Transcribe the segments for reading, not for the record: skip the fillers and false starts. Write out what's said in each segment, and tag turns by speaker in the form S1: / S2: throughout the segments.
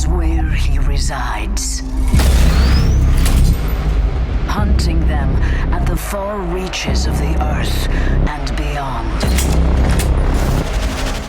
S1: is where he resides. Hunting them at the far reaches of the Earth and beyond.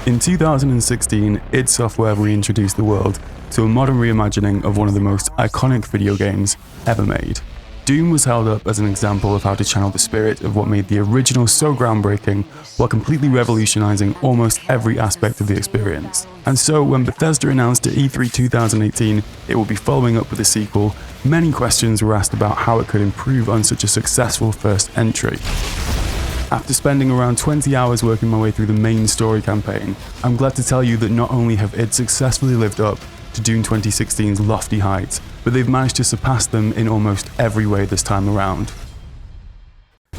S2: In 2016, id Software reintroduced the world to a modern reimagining of one of the most iconic video games ever made. Doom was held up as an example of how to channel the spirit of what made the original so groundbreaking while completely revolutionizing almost every aspect of the experience. And so when Bethesda announced at E3 2018 it would be following up with a sequel, many questions were asked about how it could improve on such a successful first entry. After spending around 20 hours working my way through the main story campaign, I'm glad to tell you that not only have id successfully lived up to Doom 2016's lofty heights, but they've managed to surpass them in almost every way this time around.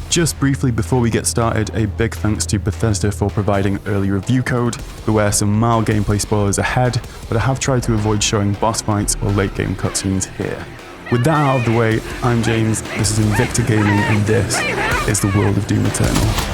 S2: Just briefly before we get started, a big thanks to Bethesda for providing early review code. There were some mild gameplay spoilers ahead, but I have tried to avoid showing boss fights or late game cutscenes here. With that out of the way, I'm James, this is Invicta Gaming, and this is the world of Doom Eternal.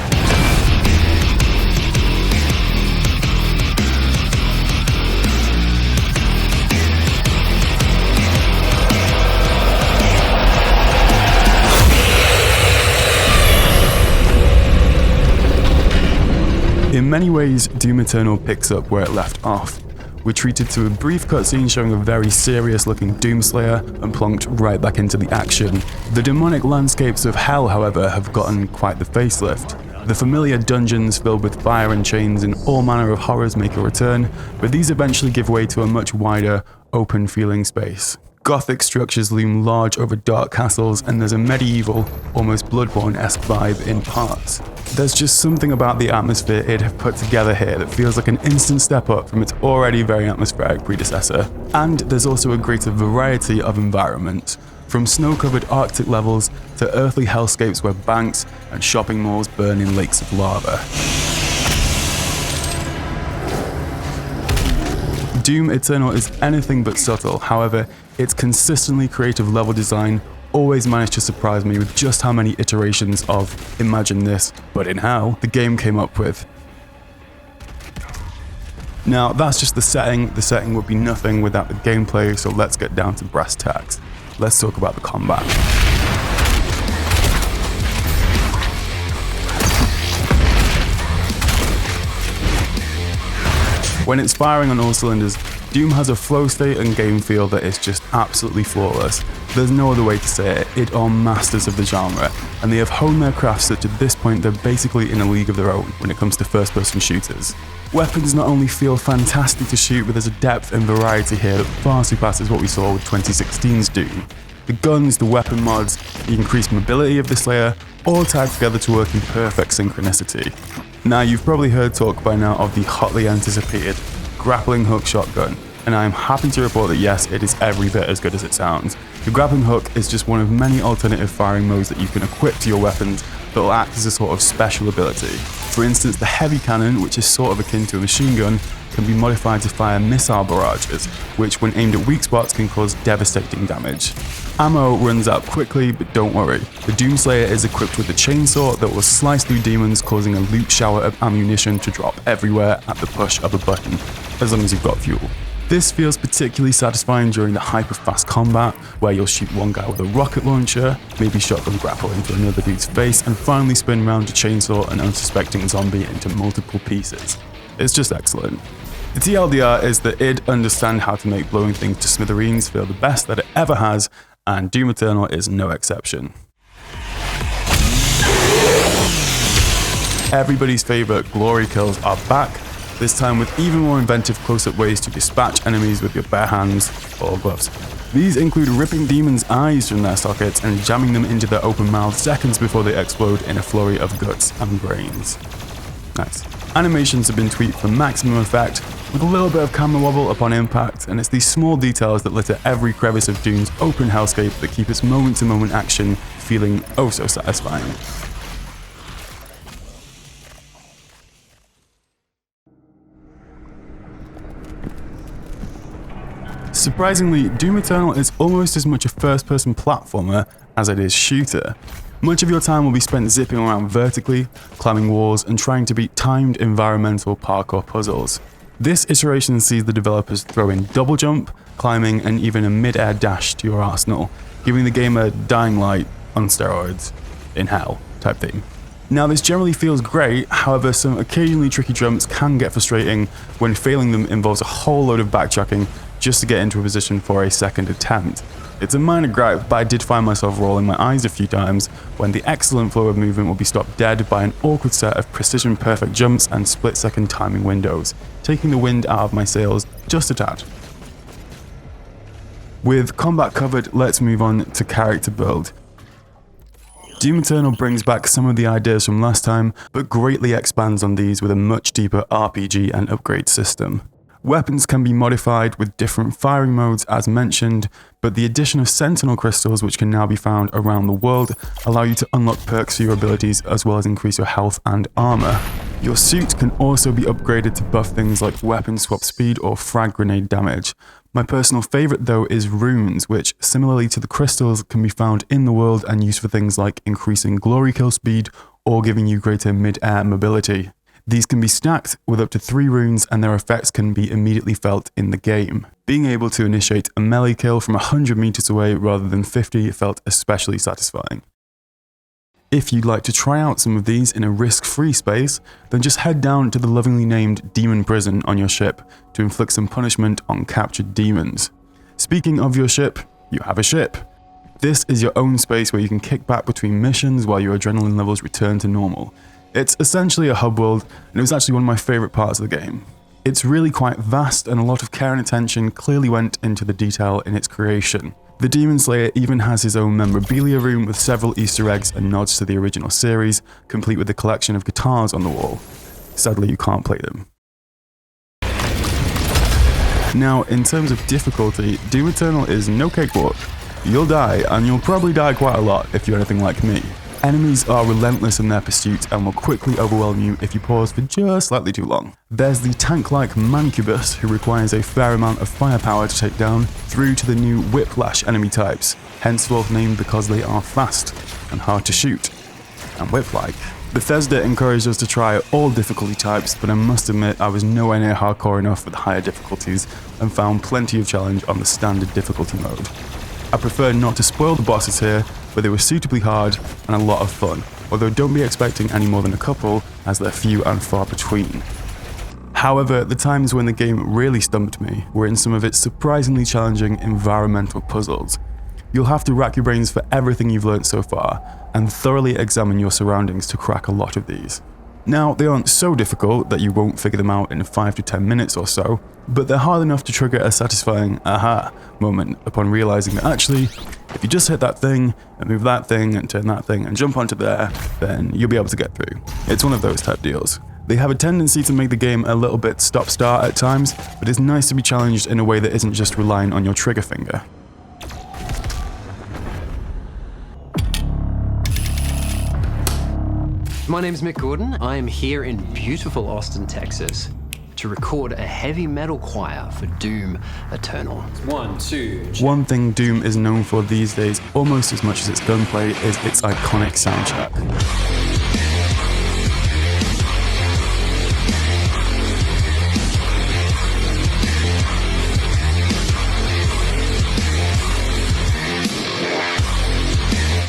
S2: In many ways, Doom Eternal picks up where it left off. We're treated to a brief cutscene showing a very serious looking Doomslayer and plonked right back into the action. The demonic landscapes of hell, however, have gotten quite the facelift. The familiar dungeons filled with fire and chains and all manner of horrors make a return, but these eventually give way to a much wider, open feeling space. Gothic structures loom large over dark castles, and there's a medieval, almost Bloodborne-esque vibe in parts. There's just something about the atmosphere id have put together here that feels like an instant step up from its already very atmospheric predecessor. And there's also a greater variety of environments, from snow-covered Arctic levels to earthly hellscapes where banks and shopping malls burn in lakes of lava. Doom Eternal is anything but subtle, however, its consistently creative level design always managed to surprise me with just how many iterations of imagine this, but in hell, the game came up with. Now, that's just the setting would be nothing without the gameplay, so let's get down to brass tacks. Let's talk about the combat. When it's firing on all cylinders, Doom has a flow state and game feel that is just absolutely flawless. There's no other way to say it, id are masters of the genre, and they have honed their craft such at this point they're basically in a league of their own when it comes to first-person shooters. Weapons not only feel fantastic to shoot, but there's a depth and variety here that far surpasses what we saw with 2016's Doom. The guns, the weapon mods, the increased mobility of the Slayer, all tied together to work in perfect synchronicity. Now, you've probably heard talk by now of the hotly anticipated grappling hook shotgun, and I am happy to report that yes, it is every bit as good as it sounds. The grappling hook is just one of many alternative firing modes that you can equip to your weapons that will act as a sort of special ability. For instance, the heavy cannon, which is sort of akin to a machine gun, can be modified to fire missile barrages, which when aimed at weak spots can cause devastating damage. Ammo runs out quickly, but don't worry. The Doomslayer is equipped with a chainsaw that will slice through demons, causing a loot shower of ammunition to drop everywhere at the push of a button, as long as you've got fuel. This feels particularly satisfying during the hyper-fast combat, where you'll shoot one guy with a rocket launcher, maybe shotgun grapple into another dude's face, and finally spin round to chainsaw an unsuspecting zombie into multiple pieces. It's just excellent. The TLDR is that id understand how to make blowing things to smithereens feel the best that it ever has, and Doom Eternal is no exception. Everybody's favourite glory kills are back, this time with even more inventive close-up ways to dispatch enemies with your bare hands or gloves. These include ripping demons' eyes from their sockets and jamming them into their open mouths seconds before they explode in a flurry of guts and brains. Nice. Animations have been tweaked for maximum effect, with a little bit of camera wobble upon impact, and it's these small details that litter every crevice of Doom's open hellscape that keep its moment-to-moment action feeling oh so satisfying. Surprisingly, Doom Eternal is almost as much a first-person platformer as it is shooter. Much of your time will be spent zipping around vertically, climbing walls, and trying to beat timed environmental parkour puzzles. This iteration sees the developers throw in double jump, climbing, and even a mid-air dash to your arsenal, giving the game a Dying Light on steroids, in hell type theme. Now this generally feels great, however some occasionally tricky jumps can get frustrating when failing them involves a whole load of backtracking just to get into a position for a second attempt. It's a minor gripe, but I did find myself rolling my eyes a few times when the excellent flow of movement will be stopped dead by an awkward set of precision perfect jumps and split-second timing windows, taking the wind out of my sails just a tad. With combat covered, let's move on to character build. Doom Eternal brings back some of the ideas from last time, but greatly expands on these with a much deeper RPG and upgrade system. Weapons can be modified with different firing modes as mentioned, but the addition of Sentinel crystals, which can now be found around the world, allow you to unlock perks for your abilities as well as increase your health and armor. Your suit can also be upgraded to buff things like weapon swap speed or frag grenade damage. My personal favourite though is runes, which similarly to the crystals can be found in the world and used for things like increasing glory kill speed or giving you greater mid-air mobility. These can be stacked with up to 3 runes and their effects can be immediately felt in the game. Being able to initiate a melee kill from 100 meters away rather than 50 felt especially satisfying. If you'd like to try out some of these in a risk-free space, then just head down to the lovingly named Demon Prison on your ship to inflict some punishment on captured demons. Speaking of your ship, you have a ship. This is your own space where you can kick back between missions while your adrenaline levels return to normal. It's essentially a hub world, and it was actually one of my favourite parts of the game. It's really quite vast, and a lot of care and attention clearly went into the detail in its creation. The Demon Slayer even has his own memorabilia room with several Easter eggs and nods to the original series, complete with a collection of guitars on the wall. Sadly, you can't play them. Now, in terms of difficulty, Doom Eternal is no cakewalk. You'll die, and you'll probably die quite a lot if you're anything like me. Enemies are relentless in their pursuit and will quickly overwhelm you if you pause for just slightly too long. There's the tank-like Mancubus, who requires a fair amount of firepower to take down, through to the new Whiplash enemy types, henceforth named because they are fast and hard to shoot, and whip-like. Bethesda encouraged us to try all difficulty types, but I must admit I was nowhere near hardcore enough with higher difficulties and found plenty of challenge on the standard difficulty mode. I prefer not to spoil the bosses here, but they were suitably hard and a lot of fun, although don't be expecting any more than a couple, as they're few and far between. However, the times when the game really stumped me were in some of its surprisingly challenging environmental puzzles. You'll have to rack your brains for everything you've learnt so far, and thoroughly examine your surroundings to crack a lot of these. Now, they aren't so difficult that you won't figure them out in 5 to 10 minutes or so, but they're hard enough to trigger a satisfying aha moment upon realizing that actually, if you just hit that thing, and move that thing, and turn that thing, and jump onto there, then you'll be able to get through. It's one of those type deals. They have a tendency to make the game a little bit stop-start at times, but it's nice to be challenged in a way that isn't just relying on your trigger finger.
S3: My name's Mick Gordon. I am here in beautiful Austin, Texas, to record a heavy metal choir for Doom Eternal. 1, 2.
S2: One thing Doom is known for these days, almost as much as its gunplay, is its iconic soundtrack.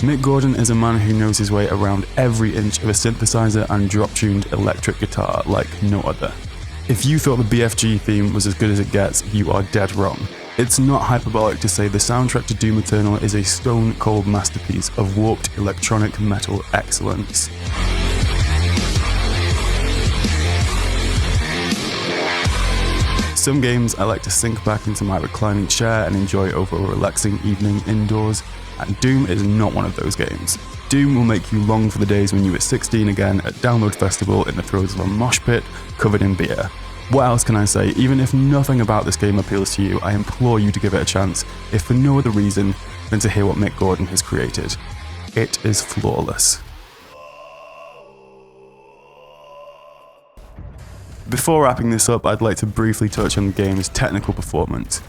S2: Mick Gordon is a man who knows his way around every inch of a synthesizer and drop-tuned electric guitar like no other. If you thought the BFG theme was as good as it gets, you are dead wrong. It's not hyperbolic to say the soundtrack to Doom Eternal is a stone-cold masterpiece of warped electronic metal excellence. Some games I like to sink back into my reclining chair and enjoy over a relaxing evening indoors, and Doom is not one of those games. Doom will make you long for the days when you were 16 again at Download Festival in the throes of a mosh pit covered in beer. What else can I say? Even if nothing about this game appeals to you, I implore you to give it a chance, if for no other reason than to hear what Mick Gordon has created. It is flawless. Before wrapping this up, I'd like to briefly touch on the game's technical performance.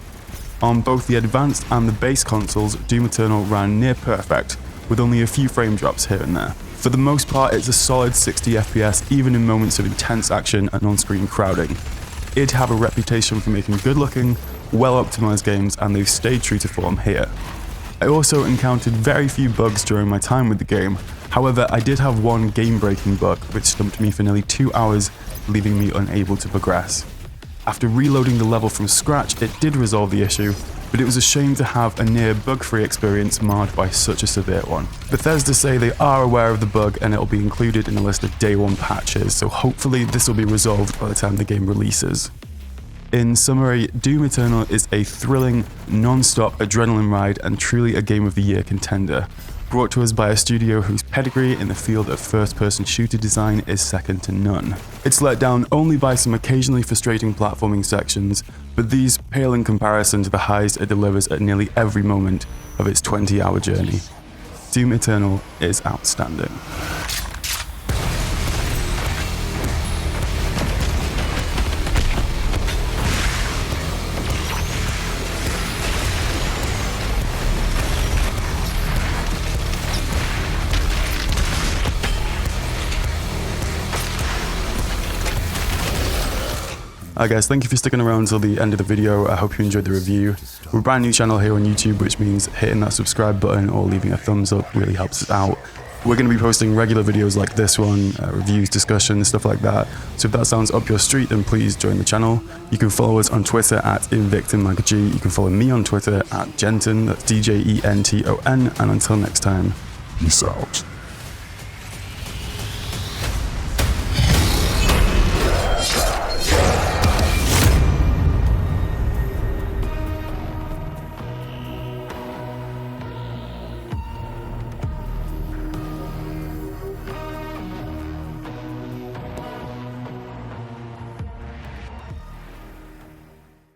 S2: On both the advanced and the base consoles, Doom Eternal ran near perfect, with only a few frame drops here and there. For the most part, it's a solid 60 FPS even in moments of intense action and on-screen crowding. id have a reputation for making good-looking, well-optimized games, and they've stayed true to form here. I also encountered very few bugs during my time with the game. However, I did have one game-breaking bug which stumped me for nearly 2 hours, leaving me unable to progress. After reloading the level from scratch, it did resolve the issue, but it was a shame to have a near bug-free experience marred by such a severe one. Bethesda say they are aware of the bug and it will be included in a list of day one patches, so hopefully this will be resolved by the time the game releases. In summary, Doom Eternal is a thrilling, non-stop adrenaline ride and truly a Game of the Year contender, brought to us by a studio whose pedigree in the field of first-person shooter design is second to none. It's let down only by some occasionally frustrating platforming sections, but these pale in comparison to the highs it delivers at nearly every moment of its 20-hour journey. Doom Eternal is outstanding. Hi guys, thank you for sticking around until the end of the video. I hope you enjoyed the review. We're a brand new channel here on YouTube, which means hitting that subscribe button or leaving a thumbs up really helps us out. We're going to be posting regular videos like this one, reviews, discussions, stuff like that. So if that sounds up your street, then please join the channel. You can follow us on Twitter at invictonmagg. You can follow me on Twitter at Genton, that's DJENTON, and until next time, peace out.